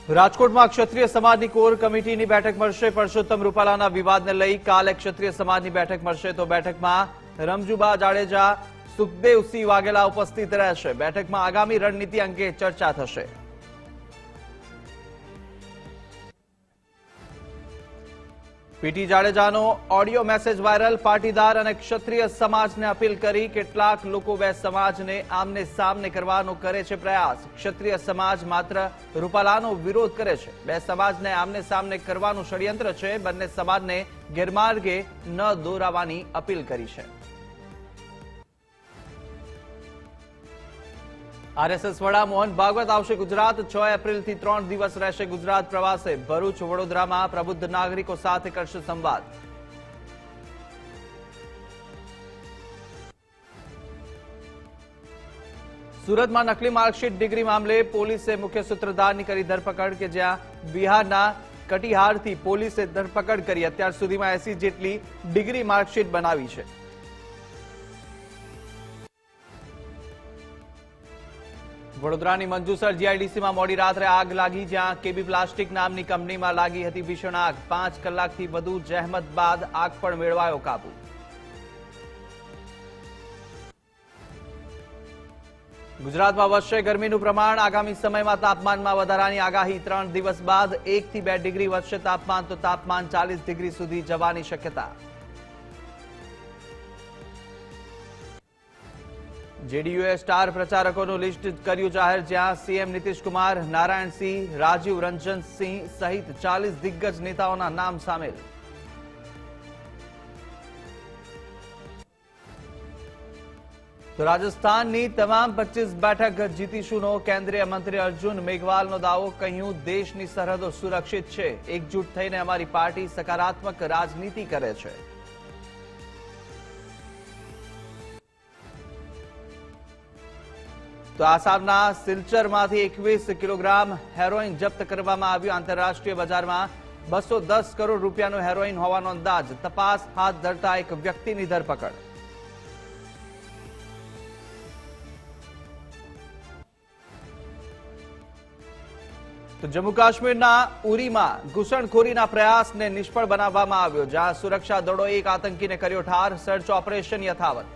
રાજકોટમાં ક્ષત્રિય સમાજની કોર કમિટીની બેઠક મળશે। પરસોત્તમ રૂપાલાના વિવાદને લઈ કાલે ક્ષત્રિય સમાજની બેઠક મળશે, તો બેઠકમાં રમજુબા જાડેજા, સુખદેવસિંહ વાઘેલા ઉપસ્થિત રહેશે। બેઠકમાં આગામી રણનીતિ અંગે ચર્ચા થશે। પીટી જાડેજાનો ઓડિયો મેસેજ વાયરલ। પાટીદાર અને ક્ષત્રિય સમાજને અપીલ કરી। કેટલાક લોકો બે સમાજને આમને સામને કરવાનો કરે છે પ્રયાસ। ક્ષત્રિય સમાજ માત્ર રૂપાલાનો વિરોધ કરે છે, બે સમાજને આમને સામને કરવાનું ષડયંત્ર છે। બંને સમાજને ગેરમાર્ગે ન દોરાવવાની અપીલ કરી છે। આરએસએસ વડા મોહન ભાગવત આવશે ગુજરાત। 6 એપ્રિલથી 3 દિવસ રહેશે ગુજરાત પ્રવાસે। ભરૂચ, વડોદરામાં પ્રબુદ્ધ નાગરિકો સાથે કરશે સંવાદ। સુરતમાં નકલી માર્કશીટ ડિગ્રી મામલે પોલીસે મુખ્ય સૂત્રધારની કરી ધરપકડ, કે જ્યાં બિહારના કટિહારથી પોલીસે ધરપકડ કરી। અત્યાર સુધીમાં 80 જેટલી ડિગ્રી માર્કશીટ બનાવી છે। વડોદરાની મંજુસર જીઆઈડીસીમાં મોડી રાત્રે આગ લાગી, જ્યાં કેબી પ્લાસ્ટિક નામની કંપનીમાં લાગી હતી ભીષણ આગ। 5 કલાકથી વધુ જહેમત બાદ આગ પર મેળવાયો કાબુ। ગુજરાતમાં વધશે ગરમીનું પ્રમાણ। આગામી સમયમાં તાપમાનમાં વધારાની આગાહી। 3 દિવસ બાદ 1 થી 2 ડિગ્રી વધશે તાપમાન, તો તાપમાન 40 ડિગ્રી સુધી જવાની શક્યતા। જેડીયુએ સ્ટાર પ્રચારકોનું લિસ્ટ કર્યું જાહેર, જ્યાં સીએમ નીતિશ કુમાર, નારાયણસિંહ, રાજીવ રંજન સિંહ સહિત 40 દિગ્ગજ નેતાઓના નામ સામેલ। તો રાજસ્થાનની તમામ 25 બેઠક જીતીશુંનો કેન્દ્રીય મંત્રી અર્જુન મેઘવાલનો દાવો। કહ્યું, દેશની સરહદો સુરક્ષિત છે, એકજૂટ થઈને અમારી પાર્ટી સકારાત્મક રાજનીતિ કરે છે। તો આસામના સિલચરમાંથી 21 કિલોગ્રામ હેરોઇન જપ્ત કરવામાં આવ્યું। આંતરરાષ્ટ્રીય બજારમાં 210 કરોડ રૂપિયાનું હેરોઇન હોવાનો અંદાજ। તપાસ હાથ ધરતા એક વ્યક્તિની ધરપકડ। તો જમ્મુ કાશ્મીરના ઉરીમાં ઘૂસણખોરીના પ્રયાસને નિષ્ફળ બનાવવામાં આવ્યો, જ્યાં સુરક્ષા દળોએ એક આતંકીને કર્યો ઠાર। સર્ચ ઓપરેશન યથાવત।